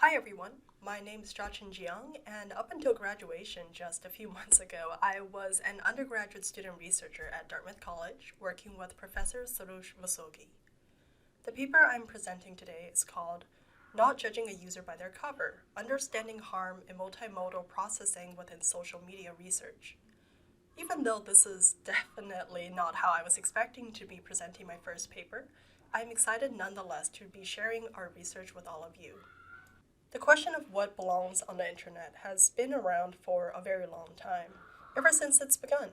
Hi everyone, my name is Jiaqin Jiang, and up until graduation just a few months ago, I was an undergraduate student researcher at Dartmouth College working with Professor Soroush Vosoughi. The paper I'm presenting today is called Not Judging a User by Their Cover, Understanding Harm in Multimodal Processing Within Social Media Research. Even though this is definitely not how I was expecting to be presenting my first paper, I'm excited nonetheless to be sharing our research with all of you. The question of what belongs on the internet has been around for a very long time, ever since it's begun.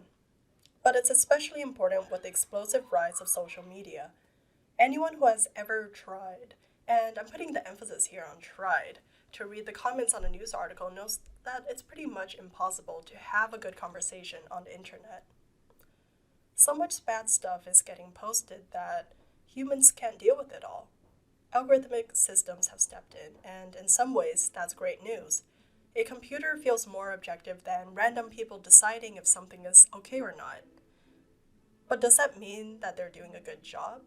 But it's especially important with the explosive rise of social media. Anyone who has ever tried, and I'm putting the emphasis here on tried, to read the comments on a news article knows that it's pretty much impossible to have a good conversation on the internet. So much bad stuff is getting posted that humans can't deal with it all. Algorithmic systems have stepped in, and in some ways, that's great news. A computer feels more objective than random people deciding if something is okay or not. But does that mean that they're doing a good job?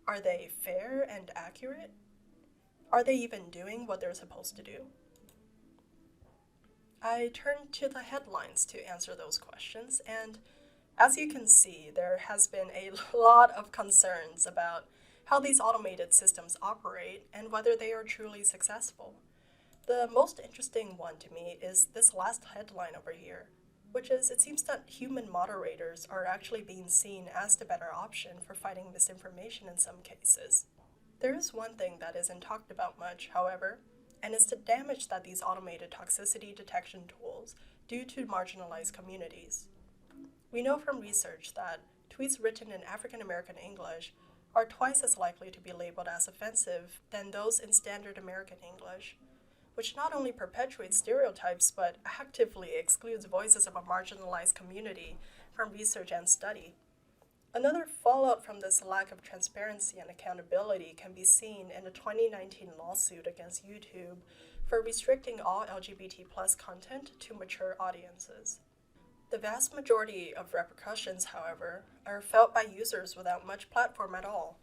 Are they fair and accurate? Are they even doing what they're supposed to do? I turned to the headlines to answer those questions, and as you can see, there has been a lot of concerns about how these automated systems operate and whether they are truly successful. The most interesting one to me is this last headline over here, which is it seems that human moderators are actually being seen as the better option for fighting misinformation in some cases. There is one thing that isn't talked about much, however, and it's the damage that these automated toxicity detection tools do to marginalized communities. We know from research that tweets written in African American English are twice as likely to be labeled as offensive than those in standard American English, which not only perpetuates stereotypes but actively excludes voices of a marginalized community from research and study. Another fallout from this lack of transparency and accountability can be seen in a 2019 lawsuit against YouTube for restricting all LGBT plus content to mature audiences. The vast majority of repercussions, however, are felt by users without much platform at all.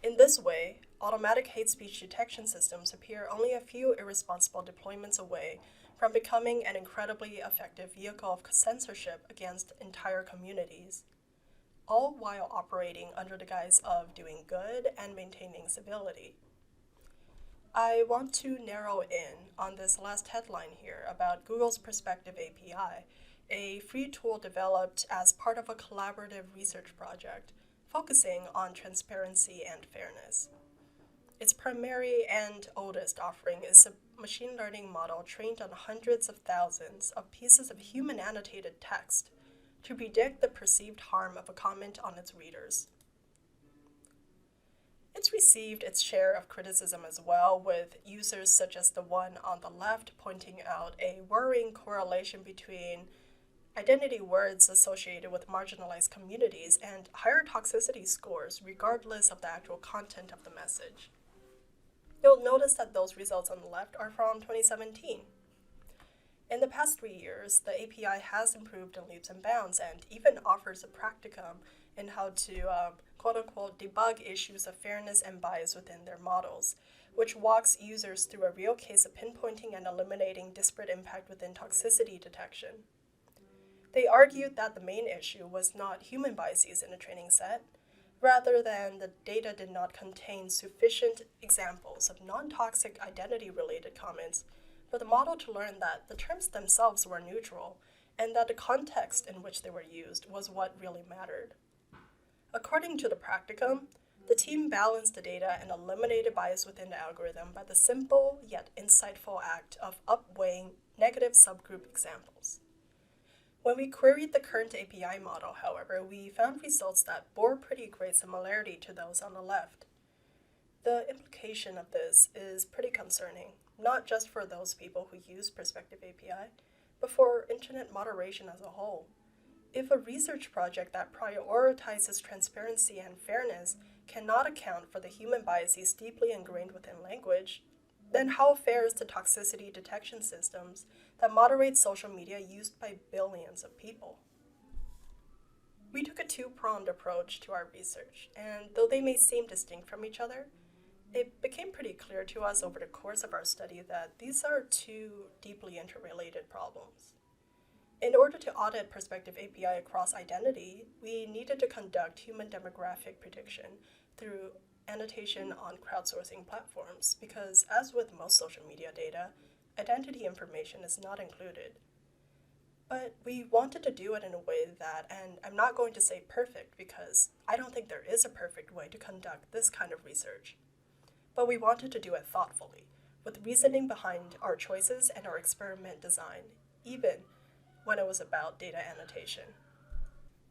In this way, automatic hate speech detection systems appear only a few irresponsible deployments away from becoming an incredibly effective vehicle of censorship against entire communities, all while operating under the guise of doing good and maintaining civility. I want to narrow in on this last headline here about Google's Perspective API, a free tool developed as part of a collaborative research project focusing on transparency and fairness. Its primary and oldest offering is a machine learning model trained on hundreds of thousands of pieces of human annotated text to predict the perceived harm of a comment on its readers. It's received its share of criticism as well, with users such as the one on the left pointing out a worrying correlation between identity words associated with marginalized communities and higher toxicity scores regardless of the actual content of the message. You'll notice that those results on the left are from 2017. In the past 3 years, the API has improved in leaps and bounds and even offers a practicum in how to quote-unquote debug issues of fairness and bias within their models, which walks users through a real case of pinpointing and eliminating disparate impact within toxicity detection. They argued that the main issue was not human biases in a training set, rather than the data did not contain sufficient examples of non-toxic identity-related comments for the model to learn that the terms themselves were neutral and that the context in which they were used was what really mattered. According to the practicum, the team balanced the data and eliminated bias within the algorithm by the simple yet insightful act of upweighing negative subgroup examples. When we queried the current API model, however, we found results that bore pretty great similarity to those on the left. The implication of this is pretty concerning, not just for those people who use Perspective API, but for internet moderation as a whole. If a research project that prioritizes transparency and fairness cannot account for the human biases deeply ingrained within language, then how fair is the toxicity detection systems that moderate social media used by billions of people? We took a two-pronged approach to our research, and though they may seem distinct from each other, It became pretty clear to us over the course of our study that these are two deeply interrelated problems. In order to audit Perspective API across identity, we needed to conduct human demographic prediction through annotation on crowdsourcing platforms because, as with most social media data, identity information is not included. But we wanted to do it in a way that, and I'm not going to say perfect because I don't think there is a perfect way to conduct this kind of research, but we wanted to do it thoughtfully, with reasoning behind our choices and our experiment design, even when it was about data annotation.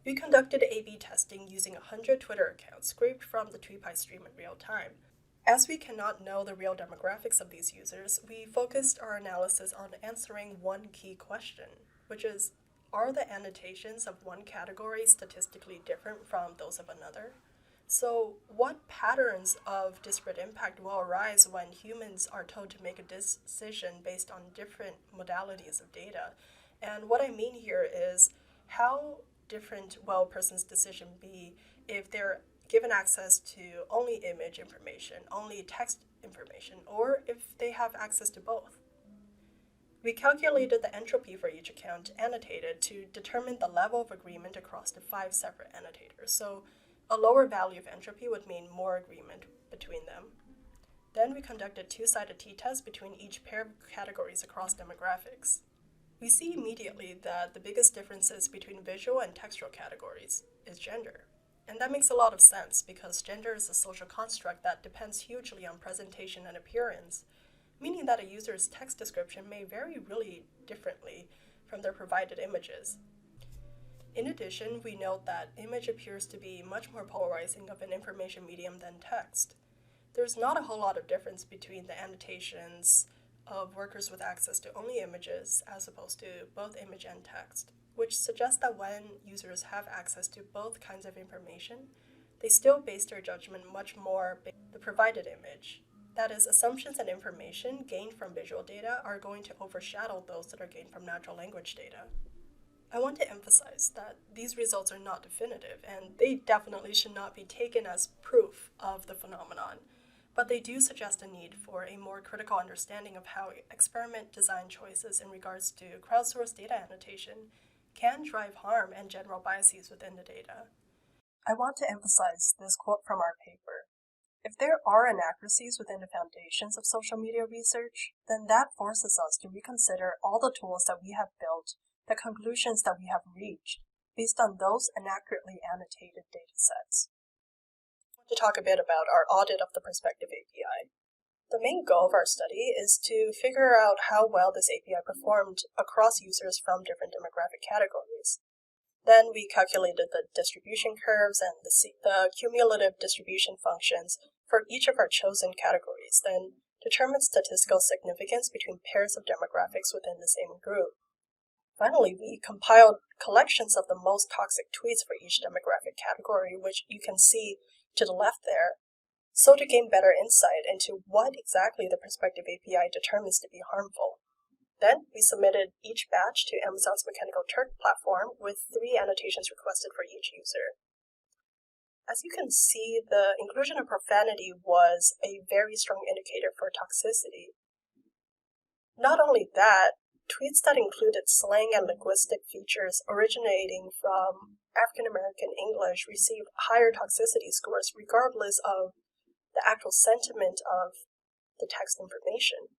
We conducted A/B testing using 100 Twitter accounts scraped from the TweetPie stream in real time. As we cannot know the real demographics of these users, we focused our analysis on answering one key question, which is, are the annotations of one category statistically different from those of another? So, what patterns of disparate impact will arise when humans are told to make a decision based on different modalities of data? And what I mean here is, how different will a person's decision be if they're given access to only image information, only text information, or if they have access to both? We calculated the entropy for each account annotated to determine the level of agreement across the 5 separate annotators. So a lower value of entropy would mean more agreement between them. Then we conducted two-sided t-tests between each pair of categories across demographics. We see immediately that the biggest differences between visual and textual categories is gender. And that makes a lot of sense because gender is a social construct that depends hugely on presentation and appearance, meaning that a user's text description may vary really differently from their provided images. In addition, we note that image appears to be much more polarizing of an information medium than text. There's not a whole lot of difference between the annotations of workers with access to only images as opposed to both image and text, which suggests that when users have access to both kinds of information, they still base their judgment much more based on the provided image. That is, assumptions and information gained from visual data are going to overshadow those that are gained from natural language data. I want to emphasize that these results are not definitive, and they definitely should not be taken as proof of the phenomenon, but they do suggest a need for a more critical understanding of how experiment design choices in regards to crowdsourced data annotation can drive harm and general biases within the data. I want to emphasize this quote from our paper. If there are inaccuracies within the foundations of social media research, then that forces us to reconsider all the tools that we have built, the conclusions that we have reached, based on those inaccurately annotated datasets. I want to talk a bit about our audit of the Perspective API. The main goal of our study is to figure out how well this API performed across users from different demographic categories. Then we calculated the distribution curves and the cumulative distribution functions for each of our chosen categories, then determined statistical significance between pairs of demographics within the same group. Finally, we compiled collections of the most toxic tweets for each demographic category, which you can see to the left there, so to gain better insight into what exactly the Perspective API determines to be harmful. Then we submitted each batch to Amazon's Mechanical Turk platform with 3 annotations requested for each user. As you can see, the inclusion of profanity was a very strong indicator for toxicity. Not only that, tweets that included slang and linguistic features originating from African American English received higher toxicity scores regardless of the actual sentiment of the text information.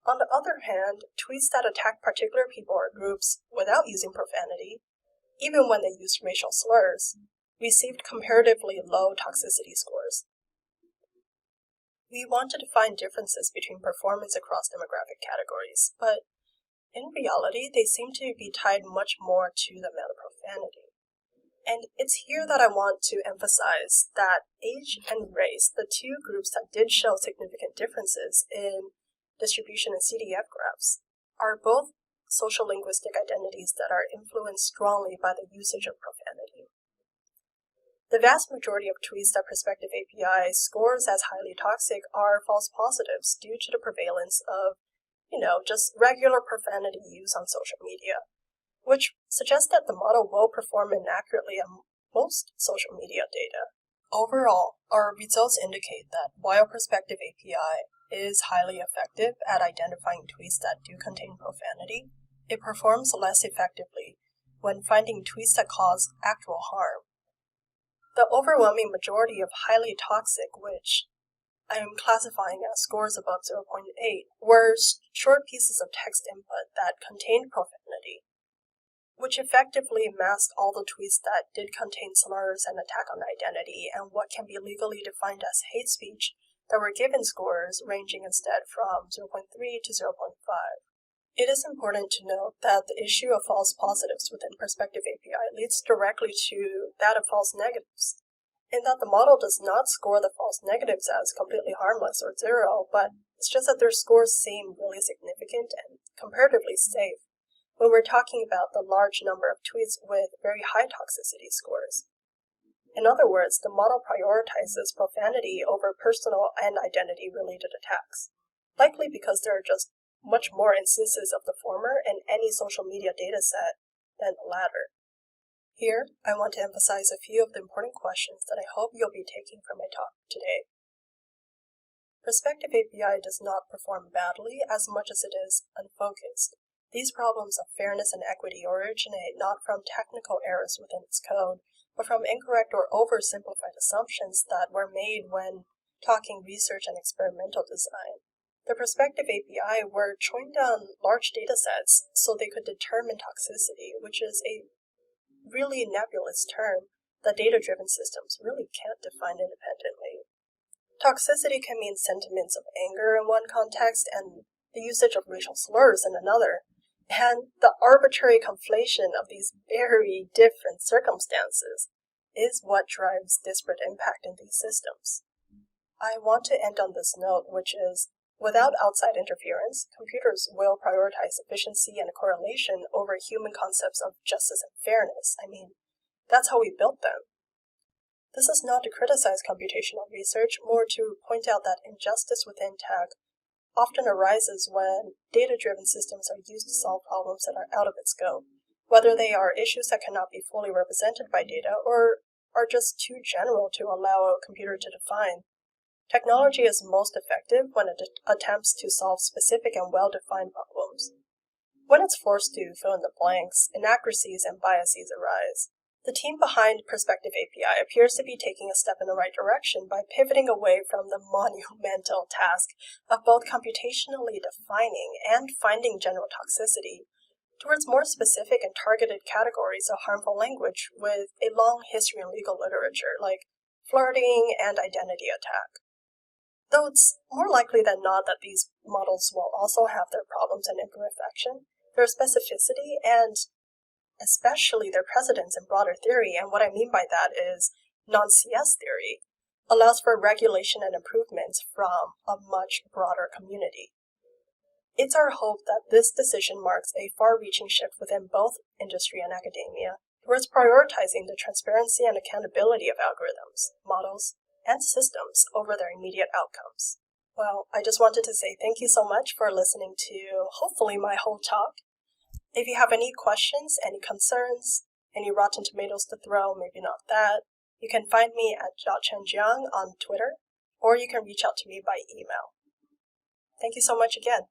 On the other hand, tweets that attack particular people or groups without using profanity, even when they used racial slurs, received comparatively low toxicity scores. We wanted to find differences between performance across demographic categories, but in reality, they seem to be tied much more to the amount of profanity. And it's here that I want to emphasize that age and race, the two groups that did show significant differences in distribution and CDF graphs, are both social linguistic identities that are influenced strongly by the usage of profanity. The vast majority of tweets that Perspective API scores as highly toxic are false positives due to the prevalence of, just regular profanity use on social media, which suggests that the model will perform inaccurately on most social media data. Overall, our results indicate that while Perspective API is highly effective at identifying tweets that do contain profanity, it performs less effectively when finding tweets that cause actual harm. The overwhelming majority of highly toxic, which I am classifying as scores above 0.8, were short pieces of text input that contained profanity, which effectively masked all the tweets that did contain slurs and attack on identity and what can be legally defined as hate speech that were given scores ranging instead from 0.3 to 0.5. It is important to note that the issue of false positives within Perspective API leads directly to that of false negatives, in that the model does not score the false negatives as completely harmless or zero, but it's just that their scores seem really significant and comparatively safe when we're talking about the large number of tweets with very high toxicity scores. In other words, the model prioritizes profanity over personal and identity-related attacks, likely because there are just much more instances of the former in any social media dataset than the latter. Here, I want to emphasize a few of the important questions that I hope you'll be taking from my talk today. Perspective API does not perform badly as much as it is unfocused. These problems of fairness and equity originate not from technical errors within its code, but from incorrect or oversimplified assumptions that were made when talking research and experimental design. The Perspective API were trained on large datasets so they could determine toxicity, which is a really nebulous term that data-driven systems really can't define independently. Toxicity can mean sentiments of anger in one context and the usage of racial slurs in another. And the arbitrary conflation of these very different circumstances is what drives disparate impact in these systems. I want to end on this note, which is, without outside interference, computers will prioritize efficiency and correlation over human concepts of justice and fairness. I mean, that's how we built them. This is not to criticize computational research, more to point out that injustice within tech often arises when data-driven systems are used to solve problems that are out of its scope, whether they are issues that cannot be fully represented by data or are just too general to allow a computer to define. Technology is most effective when it attempts to solve specific and well-defined problems. When it's forced to fill in the blanks, inaccuracies and biases arise. The team behind Perspective API appears to be taking a step in the right direction by pivoting away from the monumental task of both computationally defining and finding general toxicity towards more specific and targeted categories of harmful language with a long history in legal literature, like flirting and identity attack. Though it's more likely than not that these models will also have their problems and imperfection, their specificity and especially their precedence in broader theory, and what I mean by that is non-CS theory, allows for regulation and improvements from a much broader community. It's our hope that this decision marks a far-reaching shift within both industry and academia towards prioritizing the transparency and accountability of algorithms, models, and systems over their immediate outcomes. Well, I just wanted to say thank you so much for listening to, hopefully, my whole talk. If you have any questions, any concerns, any rotten tomatoes to throw, maybe not that, you can find me at jiaquenjiang on Twitter, or you can reach out to me by email. Thank you so much again.